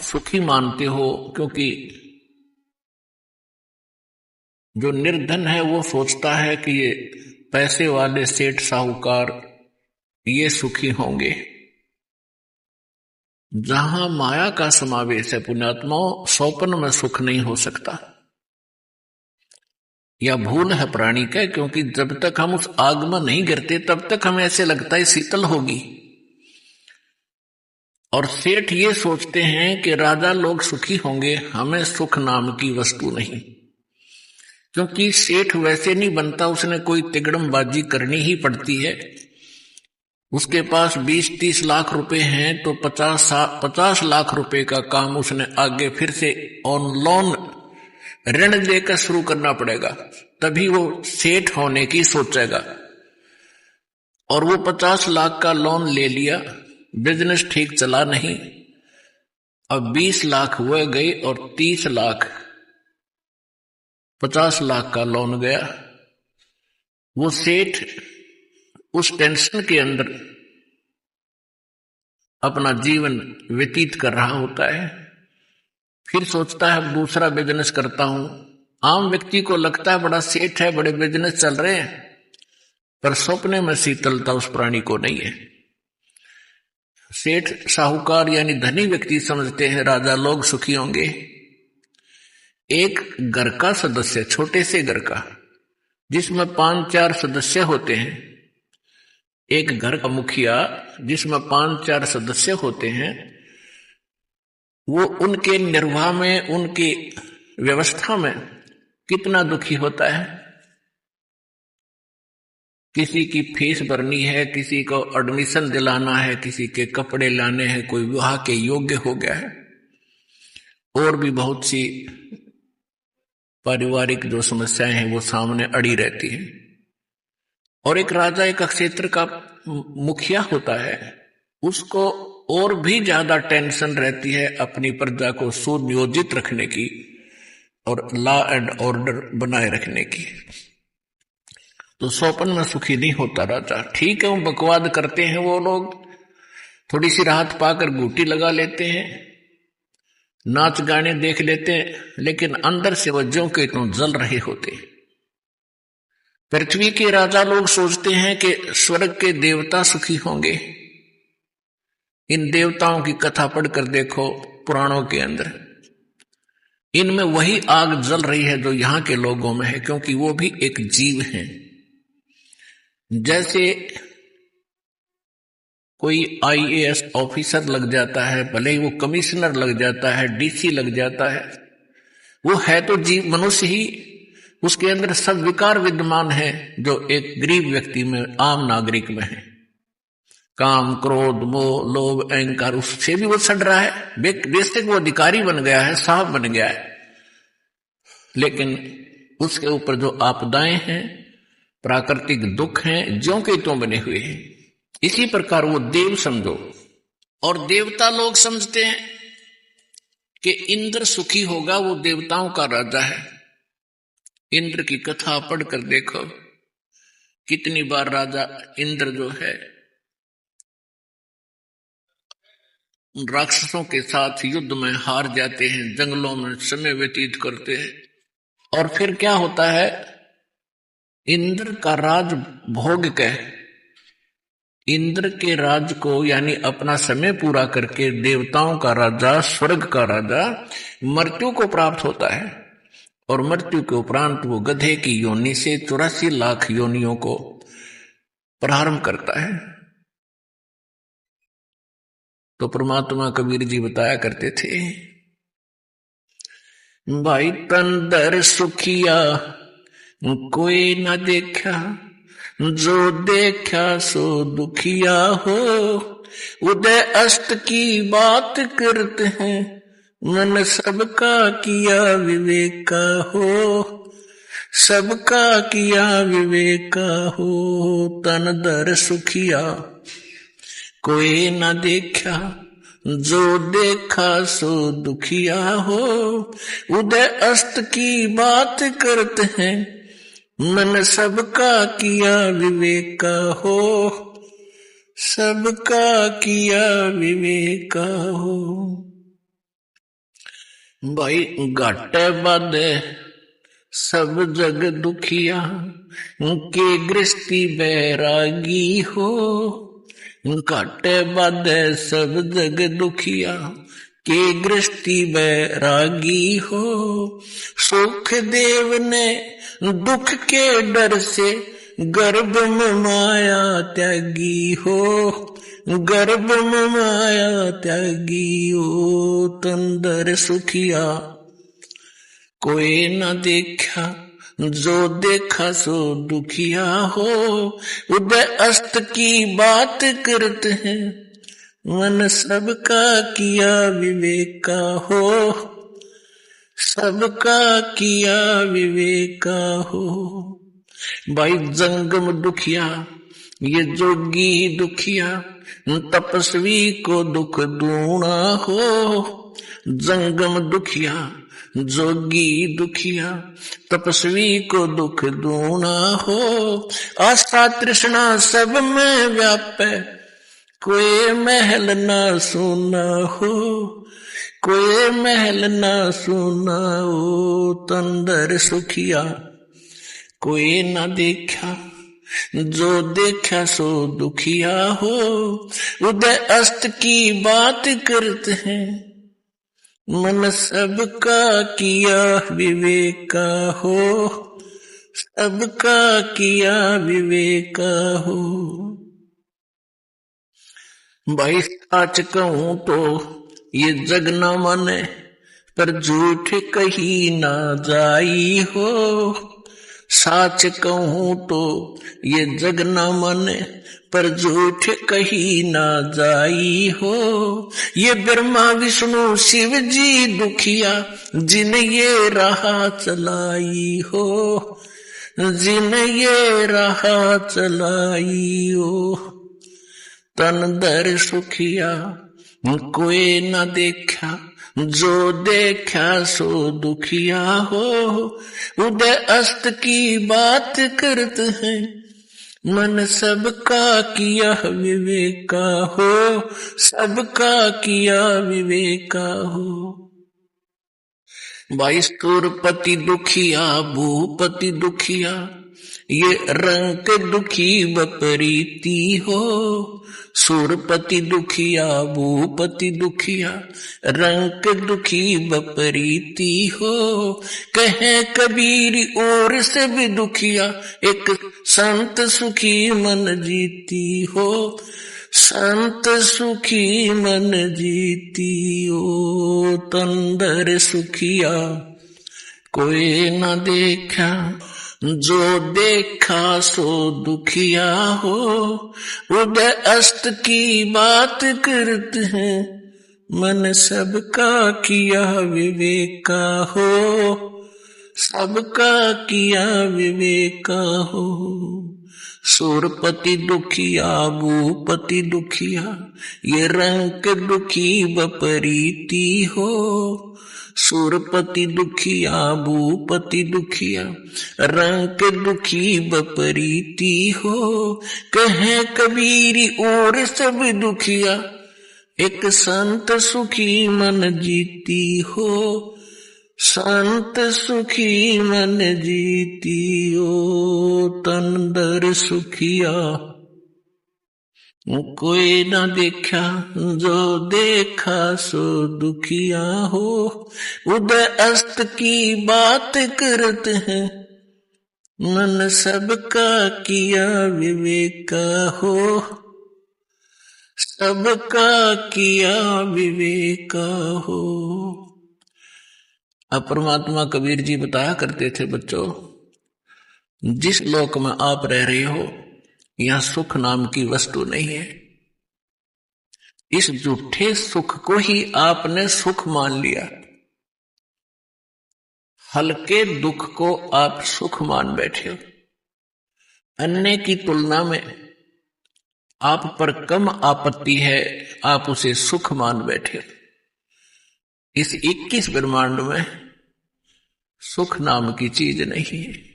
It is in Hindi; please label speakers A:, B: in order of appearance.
A: सुखी मानते हो, क्योंकि जो निर्धन है वो सोचता है कि ये पैसे वाले सेठ साहूकार ये सुखी होंगे। जहां माया का समावेश है पुण्यात्माओं, स्वप्न में सुख नहीं हो सकता। यह भूल है प्राणी का, क्योंकि जब तक हम उस आग में नहीं गिरते तब तक हमें ऐसे लगता है शीतल होगी। और सेठ ये सोचते हैं कि राजा लोग सुखी होंगे, हमें सुख नाम की वस्तु नहीं। क्योंकि सेठ वैसे नहीं बनता, उसने कोई तिगड़मबाजी करनी ही पड़ती है। उसके पास 20-30 लाख रुपए हैं तो 50 लाख रुपए का काम उसने आगे फिर से ऑन लोन ऋण लेकर शुरू करना पड़ेगा, तभी वो सेठ होने की सोचेगा। और वो 50 लाख का लोन ले लिया, बिजनेस ठीक चला नहीं, अब 20 लाख हुए गए और 30 लाख 50 लाख का लोन गया। वो सेठ उस टेंशन के अंदर अपना जीवन व्यतीत कर रहा होता है। फिर सोचता है दूसरा बिजनेस करता हूं। आम व्यक्ति को लगता है बड़ा सेठ है, बड़े बिजनेस चल रहे हैं, पर सपने में शीतलता उस प्राणी को नहीं है। सेठ साहूकार यानी धनी व्यक्ति समझते हैं राजा लोग सुखी होंगे। एक घर का सदस्य, छोटे से घर का जिसमें 5-4 सदस्य होते हैं, एक घर का मुखिया जिसमें 5-4 सदस्य होते हैं, वो उनके निर्वाह में, उनकी व्यवस्था में कितना दुखी होता है। किसी की फीस भरनी है, किसी को एडमिशन दिलाना है, किसी के कपड़े लाने हैं, कोई विवाह के योग्य हो गया है, और भी बहुत सी पारिवारिक जो समस्याएं हैं वो सामने अड़ी रहती है। और एक राजा एक क्षेत्र का मुखिया होता है, उसको और भी ज्यादा टेंशन रहती है अपनी प्रजा को सुनियोजित रखने की और लॉ एंड ऑर्डर बनाए रखने की। तो स्वप्न में सुखी नहीं होता राजा। ठीक है, वो बकवाद करते हैं, वो लोग थोड़ी सी राहत पाकर घूटी लगा लेते हैं, नाच गाने देख लेते हैं, लेकिन अंदर से वह ज्यों के त्यों जल रहे होते हैं। पृथ्वी के राजा लोग सोचते हैं कि स्वर्ग के देवता सुखी होंगे। इन देवताओं की कथा पढ़कर देखो पुराणों के अंदर, इनमें वही आग जल रही है जो यहां के लोगों में है, क्योंकि वो भी एक जीव हैं। जैसे कोई IAS ऑफिसर लग जाता है, भले ही वो कमिश्नर लग जाता है, DC लग जाता है, वो है तो जीव, मनुष्य ही, उसके अंदर सब विकार विद्यमान है जो एक गरीब व्यक्ति में, आम नागरिक में है। काम, क्रोध, मोह, लोभ, अहंकार, उससे भी वो सड़ रहा है। बेशक वो अधिकारी बन गया है, साहब बन गया है, लेकिन उसके ऊपर जो आपदाएं हैं, प्राकृतिक दुख हैं, ज्यों के त्यों बने हुए हैं। इसी प्रकार वो देव समझो, और देवता लोग समझते हैं कि इंद्र सुखी होगा, वो देवताओं का राजा है। इंद्र की कथा पढ़कर देखो, कितनी बार राजा इंद्र जो है राक्षसों के साथ युद्ध में हार जाते हैं, जंगलों में समय व्यतीत करते हैं, और फिर क्या होता है, इंद्र का राज भोग के, इंद्र के राज को यानी अपना समय पूरा करके देवताओं का राजा, स्वर्ग का राजा मृत्यु को प्राप्त होता है। और मृत्यु के उपरांत वो गधे की योनि से 84 लाख योनियों को प्रारंभ करता है। तो परमात्मा कबीर जी बताया करते थे, भाई तंदर सुखिया कोई न देखा, जो देखा सो दुखिया हो। उदय अस्त की बात करते हैं, मन सबका किया विवेका हो, सबका किया विवेका हो। तन दर सुखिया कोई न देखा, जो देखा सो दुखिया हो। उदय अस्त की बात करते हैं, मन सबका किया विवेका हो, सबका किया विवेका हो। भाई घाटे बाधे सब जग दुखिया, के गृहस्थी बैरागी हो। घाटे बाधे सब जग दुखिया, के गृहस्थी बैरागी हो। सुख देव ने दुख के डर से गर्भ में माया त्यागी हो। गर्भ में माया त्यागी हो। तंदर सुखिया कोई न देखा, जो देखा सो दुखिया हो। उदय अस्त की बात करते हैं, मन सबका किया विवेका हो। सबका किया विवेका हो। भाई जंगम दुखिया, ये जोगी दुखिया, तपस्वी को दुख दूना हो। जंगम दुखिया, जोगी दुखिया, तपस्वी को दुख दूना हो। आस्था तृष्णा सब में व्यापे, कोई महल ना सुना हो। कोई महल ना सुना हो। तंदर सुखिया कोई ना देखा, जो देखा सो दुखिया हो। उदय अस्त की बात करते हैं, मन सबका किया विवेका हो। सबका किया विवेका हो। भाई सच कहूं तो ये जग न माने, पर झूठ कही ना जाई हो। सच कहूं तो ये जग न माने, पर झूठ कही ना जाई हो। ये ब्रह्मा विष्णु शिव जी दुखिया, जिन ये राह चलाई हो। जिन ये राह चलाई हो। तन दर सुखिया कोई न देखा, जो देखा सो दुखिया हो। उदय अस्त की बात करते हैं, मन सबका किया विवेका हो। सबका किया विवेका हो। भाई स्तुरपति दुखिया, भूपति दुखिया, ये रंग दुखी विपरीती हो। सुरपति दुखिया, भूपति दुखिया, रंग दुखी विपरीती हो। कहे कबीर और से भी दुखिया, एक संत सुखी मन जीती हो। संत सुखी मन जीती हो। तंदर सुखिया कोई न देखा, जो देखा सो दुखिया हो। उदय अस्त की बात करते हैं, मन सबका किया विवेका हो। सबका किया विवेका हो। सुरपति दुखिया, भूपति दुखिया, ये रंग दुखी विपरीती हो। सुरपति दुखिया, भूपति दुखिया, रंग दुखी विपरीती हो। कहे कबीरी और सब दुखिया, एक संत सुखी मन जीती हो। संत सुखी मन जीती हो। तंदर सुखिया कोई न देखा, जो देखा सो दुखिया हो। उदय अस्त की बात करते हैं, मन सबका किया विवेका हो। सबका किया विवेका हो। अब परमात्मा कबीर जी बताया करते थे, बच्चों जिस लोक में आप रह रहे हो, यहां सुख नाम की वस्तु नहीं है। इस झूठे सुख को ही आपने सुख मान लिया। हल्के दुख को आप सुख मान बैठे हो। अन्य की तुलना में आप पर कम आपत्ति है, आप उसे सुख मान बैठे हो। इस 21 ब्रह्मांड में सुख नाम की चीज नहीं है।